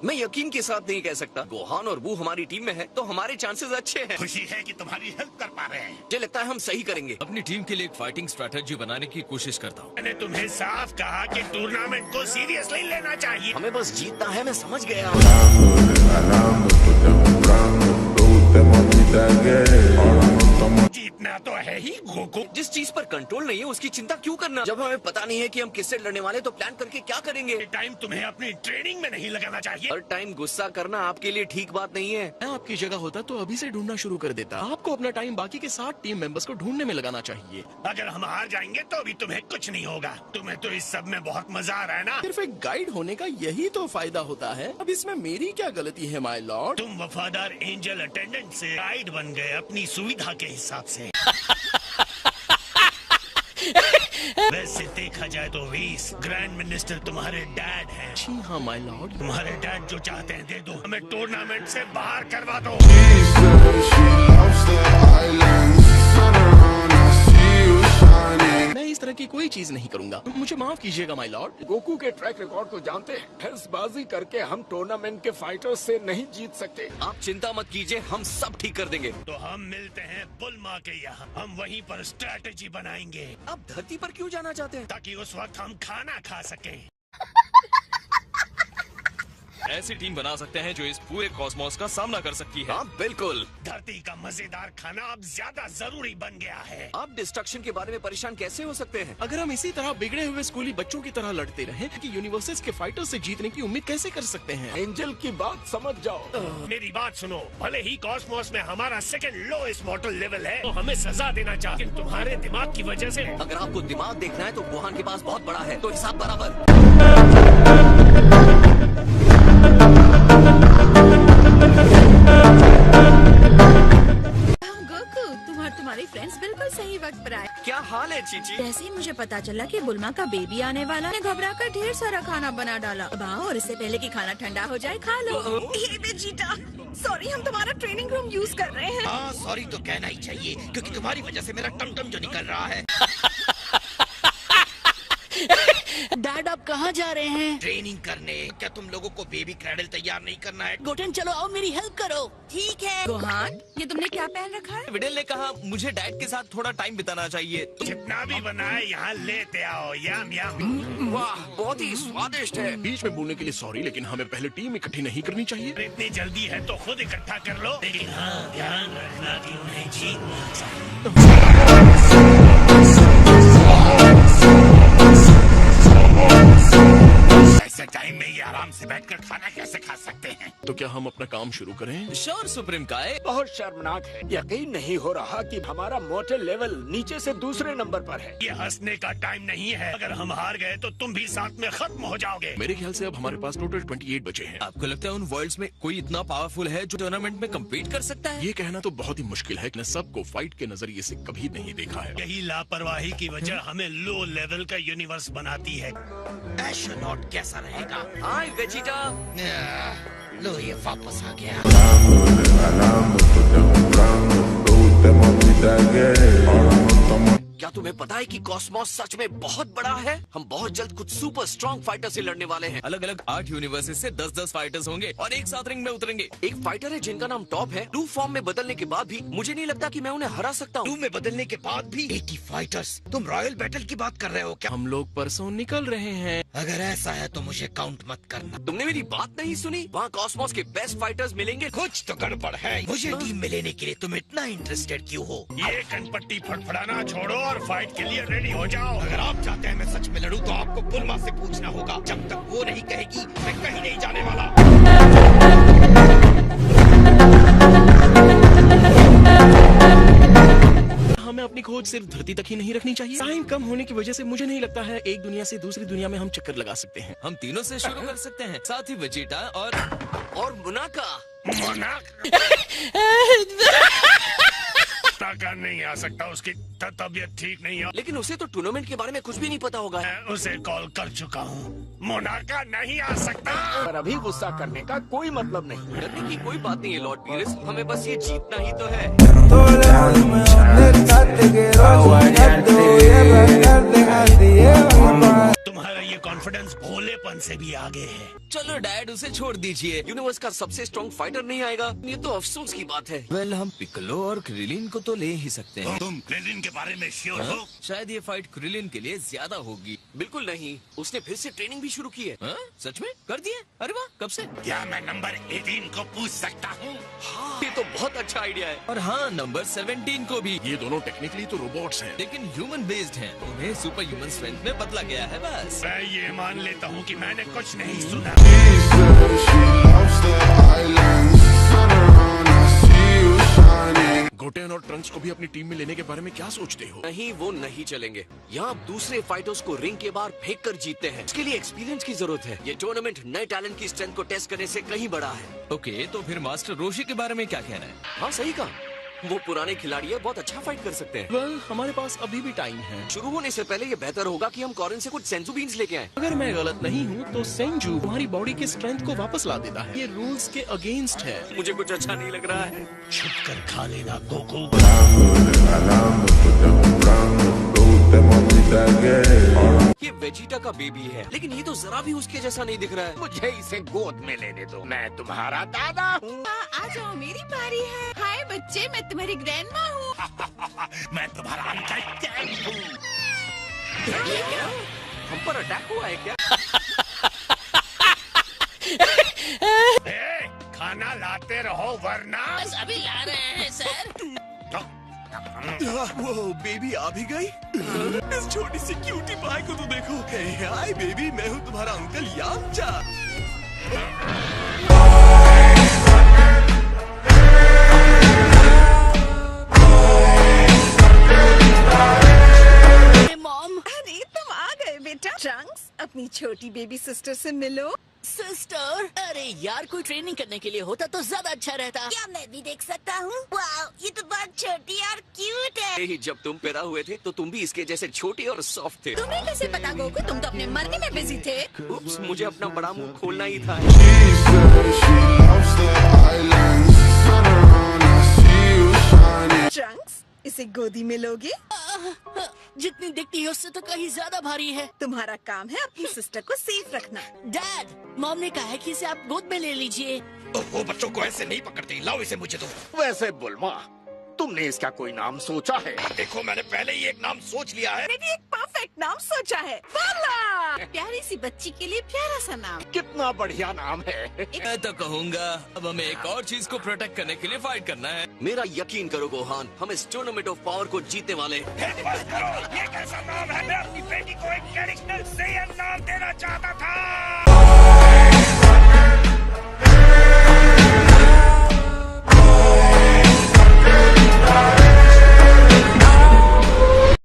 मैं यकीन के साथ नहीं कह सकता। गोहान और बू हमारी टीम में है तो हमारे चांसेस अच्छे हैं। खुशी है कि तुम्हारी हेल्प कर पा रहे हैं। मुझे लगता है हम सही करेंगे। अपनी टीम के लिए एक फाइटिंग स्ट्रेटेजी बनाने की कोशिश करता हूँ। मैंने तुम्हें साफ कहा कि टूर्नामेंट को सीरियसली लेना चाहिए। हमें बस जीतना है, मैं समझ गया। जीतना तो है ही गोकू। जिस चीज पर कंट्रोल नहीं है उसकी चिंता क्यों करना। जब हमें पता नहीं है कि हम किससे लड़ने वाले तो प्लान करके क्या करेंगे। टाइम तुम्हें अपनी ट्रेनिंग में नहीं लगाना चाहिए। हर टाइम गुस्सा करना आपके लिए ठीक बात नहीं है। मैं आपकी जगह होता तो अभी से ढूंढना शुरू कर देता। आपको अपना टाइम बाकी के 60 टीम मेंबर्स को ढूंढने में लगाना चाहिए। अगर हम हार जाएंगे तो भी तुम्हें कुछ नहीं होगा। तुम्हें तो इस सब में बहुत मजा आ रहा है ना। सिर्फ एक गाइड होने का यही तो फायदा होता है। अब इसमें मेरी क्या गलती है माय लॉर्ड? तुम वफादार एंजल अटेंडेंट से गाइड बन गए अपनी सुविधा के हिसाब से। वैसे देखा जाए तो वीस ग्रैंड मिनिस्टर तुम्हारे डैड हैं। जी हाँ माय लॉर्ड। तुम्हारे डैड जो चाहते हैं दे दो। हमें टूर्नामेंट से बाहर करवा दो। मैं इस तरह की कोई चीज नहीं करूंगा। मुझे माफ कीजिएगा माय लॉर्ड। गोकू के ट्रैक रिकॉर्ड को जानते हैं। हेल्सबाजी करके हम टूर्नामेंट के फाइटर्स से नहीं जीत सकते। आप चिंता मत कीजिए, हम सब ठीक कर देंगे। तो हम मिलते हैं बुलमा के यहाँ। हम वहीं पर स्ट्रेटेजी बनाएंगे। आप धरती पर क्यों जाना चाहते हैं? ताकि उस वक्त हम खाना खा सकें। ऐसी टीम बना सकते हैं जो इस पूरे कॉस्मोस का सामना कर सकती है। हाँ बिल्कुल। धरती का मजेदार खाना अब ज्यादा जरूरी बन गया है। आप डिस्ट्रक्शन के बारे में परेशान कैसे हो सकते हैं? अगर हम इसी तरह बिगड़े हुए स्कूली बच्चों की तरह लड़ते रहे कि यूनिवर्सेस के फाइटर से जीतने की उम्मीद कैसे कर सकते हैं? एंजल की बात समझ जाओ। मेरी बात सुनो। भले ही कॉस्मोस में हमारा सेकंड लोएस्ट मॉर्टल लेवल है तो हमें सजा देना चाहिए। लेकिन तुम्हारे दिमाग की वजह से। अगर आपको दिमाग देखना है तो गोहान के पास बहुत बड़ा है, तो हिसाब बराबर। तुम्हारे फ्रेंड्स बिल्कुल सही वक्त पर आए। क्या हाल है चीची? जैसे ही मुझे पता चला कि बुल्मा का बेबी आने वाला है, घबरा कर ढेर सारा खाना बना डाला। अब आओ और इससे पहले कि खाना ठंडा हो जाए खा लो। हे बेजीटा, सॉरी हम तुम्हारा ट्रेनिंग रूम यूज कर रहे हैं। हाँ सॉरी तो कहना ही चाहिए क्योंकि तुम्हारी वजह से मेरा टमटम जो निकल रहा है। डैड आप कहाँ जा रहे हैं? ट्रेनिंग करने। क्या तुम लोगों को बेबी क्रैडल तैयार नहीं करना है? गोटेन चलो आओ मेरी हेल्प करो। ठीक है। गोहान, ये तुमने क्या पहन रखा है? विडेल ने कहा मुझे डैड के साथ थोड़ा टाइम बिताना चाहिए। जितना भी बनाए यहाँ लेते आओ। यम यम। वाह, बहुत ही स्वादिष्ट है। बीच में बोलने के लिए सॉरी, लेकिन हमें पहले टीम इकट्ठी नहीं करनी चाहिए। इतनी जल्दी है तो खुद इकट्ठा कर लो। लेकिन हाँ ध्यान रखना कि उन्हें जीतना चाहिए। ऐसे टाइम में ये आराम से बैठकर खाना कैसे खा सकते हैं? तो क्या हम अपना काम शुरू करें? श्योर सुप्रीम काय। बहुत शर्मनाक है। यकीन नहीं हो रहा कि हमारा मोटल लेवल नीचे से दूसरे नंबर पर है। ये हंसने का टाइम नहीं है। अगर हम हार गए तो तुम भी साथ में खत्म हो जाओगे। मेरे ख्याल से अब हमारे पास टोटल 28 बचे हैं। आपको लगता है उन वर्ल्ड्स में कोई इतना पावरफुल है जो टूर्नामेंट में कम्पीट कर सकता है? ये कहना तो बहुत ही मुश्किल है कि सबको फाइट के नजरिए से कभी नहीं देखा है। यही लापरवाही की वजह हमें लो लेवल का यूनिवर्स बनाती है। एस्ट्रोनॉट कैसा रहेगा? हाय वेजिटा। लो ये वापस आ गया। क्या तुम्हें पता है कि कॉस्मोस सच में बहुत बड़ा है? हम बहुत जल्द कुछ सुपर स्ट्रॉन्ग फाइटर से लड़ने वाले हैं। अलग अलग 8 यूनिवर्सेस से 10-10 फाइटर्स होंगे और एक साथ रिंग में उतरेंगे। एक फाइटर है जिनका नाम टॉप है। 2 फॉर्म में बदलने के बाद भी मुझे नहीं लगता कि मैं उन्हें हरा सकता हूँ। 2 में बदलने के बाद भी 80 फाइटर्स। तुम रॉयल बैटल की बात कर रहे हो क्या? हम लोग परसों निकल रहे हैं। अगर ऐसा है तो मुझे काउंट मत करना। तुमने मेरी बात नहीं सुनी? वहाँ कॉस्मोस के बेस्ट फाइटर्स मिलेंगे। कुछ तो गड़बड़ है। मुझे टीम में लेने के लिए तुम इतना इंटरेस्टेड क्यों हो? ये कनपट्टी फटफड़ाना छोड़ो और फाइट के लिए रेडी हो जाओ। अगर आप चाहते हैं मैं सच में लड़ूं तो आपको बुल्मा से पूछना होगा। जब तक वो नहीं कहेगी मैं कहीं नहीं जाने वाला। हमें अपनी खोज सिर्फ धरती तक ही नहीं रखनी चाहिए। टाइम कम होने की वजह से मुझे नहीं लगता है एक दुनिया से दूसरी दुनिया में हम चक्कर लगा सकते हैं। हम तीनों से शुरू कर सकते हैं, साथ ही वेजिटा और मुनाका। मोनाक। ताका नहीं आ सकता, उसकी तबीयत ठीक नहीं है। लेकिन उसे तो टूर्नामेंट के बारे में कुछ भी नहीं पता होगा। मैं उसे कॉल कर चुका हूँ, मोनाका नहीं आ सकता। पर अभी गुस्सा करने का कोई मतलब नहीं। डरने की कोई बात नहीं है लॉर्ड पीरिस, हमें बस ये जीतना ही तो है। तुम्हारा ये कॉन्फिडेंस भोलेपन से भी आगे है। चलो डैड, उसे छोड़ दीजिए। यूनिवर्स का सबसे स्ट्रॉन्ग फाइटर नहीं आएगा, ये तो अफसोस की बात है। वेल, हम पिकलो और क्रिलिन को तो ले ही सकते हैं। तुम क्रेलिन के बारे में श्योर हो? शायद ये फाइट क्रिलिन के लिए ज्यादा होगी। बिल्कुल नहीं, उसने फिर से ट्रेनिंग भी शुरू की है। हाँ? सच में कर दिए? अरे वाह, कब से? क्या मैं नंबर 18 को पूछ सकता हूँ? हाँ, ये तो बहुत अच्छा आइडिया है। और हाँ, नंबर 17 को भी। ये दोनों टेक्निकली तो रोबोट्स हैं। लेकिन ह्यूमन बेस्ड हैं। उन्हें सुपर ह्यूमन स्ट्रेंथ में बदला गया है बस। मैं ये मान लेता हूँ कि मैंने कुछ नहीं सुना। गोटेन और ट्रंक्स को भी अपनी टीम में लेने के बारे में क्या सोचते हो? नहीं, वो नहीं चलेंगे। यहाँ आप दूसरे फाइटर्स को रिंग के बाहर फेंक कर जीतते हैं। इसके लिए एक्सपीरियंस की जरूरत है। ये टूर्नामेंट नए टैलेंट की स्ट्रेंथ को टेस्ट करने से कहीं बड़ा है। ओके, तो फिर मास्टर रोशी के बारे में क्या कहना है? हाँ, सही कहा। वो पुराने खिलाड़ी है, बहुत अच्छा फाइट कर सकते हैं। वेल, हमारे पास अभी भी टाइम है। शुरू होने से पहले ये बेहतर होगा कि हम कॉरिन से कुछ सेंसू बीन्स लेके आए। अगर मैं गलत नहीं हूँ तो सेंजू तुम्हारी बॉडी की स्ट्रेंथ को वापस ला देता है। ये रूल्स के अगेंस्ट है। मुझे कुछ अच्छा नहीं लग रहा है। छुप कर खा लेना कोको। ये वेजिटा का बेबी है, लेकिन ये तो जरा भी उसके जैसा नहीं दिख रहा है। मुझे इसे गोद में लेने दो, मैं तुम्हारा दादा हूँ। आ जाओ, मेरी बारी है। हाय बच्चे, मैं तुम्हारी ग्रैंडमा हूँ। मैं तुम्हारा अंकल डैड हूँ। हम पर अटैक हुआ है क्या? ए, खाना लाते रहो वरना। अभी ला रहे हैं सर। वो बेबी आ भी गई। इस छोटी सी क्यूटी पाई को तो देखो। हाय बेबी, मैं हूँ तुम्हारा अंकल यामचा। मॉम, अरे तुम आ गए बेटा। ट्रंक्स, अपनी छोटी बेबी सिस्टर से मिलो। सिस्टर, अरे यार, कोई ट्रेनिंग करने के लिए होता तो ज्यादा अच्छा रहता। क्या मैं भी देख सकता हूँ? वाह, ये तो बहुत छोटी और क्यूट है। यही जब तुम पैदा हुए थे तो तुम भी इसके जैसे छोटे और सॉफ्ट थे। तुम्हें कैसे पता गोकू? तुम तो अपने मरने में बिजी थे। उप्स, मुझे अपना बड़ा मुंह खोलना ही था। ट्रंक्स, इसे गोदी में लोगे? जितनी दिखती है उससे तो कहीं ज्यादा भारी है। तुम्हारा काम है अपनी सिस्टर को सेफ रखना। डैड, मॉम ने कहा है कि इसे आप गोद में ले लीजिए। वो बच्चों को ऐसे नहीं पकड़ती, लाओ इसे मुझे दो। वैसे बुल्मा, तुमने इसका कोई नाम सोचा है? देखो, मैंने पहले ही एक नाम सोच लिया है। मैंने एक परफेक्ट नाम सोचा है, बाला। प्यारी सी बच्ची के लिए प्यारा सा नाम। कितना बढ़िया नाम है। मैं तो कहूँगा अब हमें एक और चीज को प्रोटेक्ट करने के लिए फाइट करना है। मेरा यकीन करो गोहान, हम इस टूर्नामेंट ऑफ पावर को जीतने वाले हैं। बस करो, ये कैसा नाम है? मैं अपनी बेटी को एक ट्रेडिशनल सेयन नाम देना चाहता था।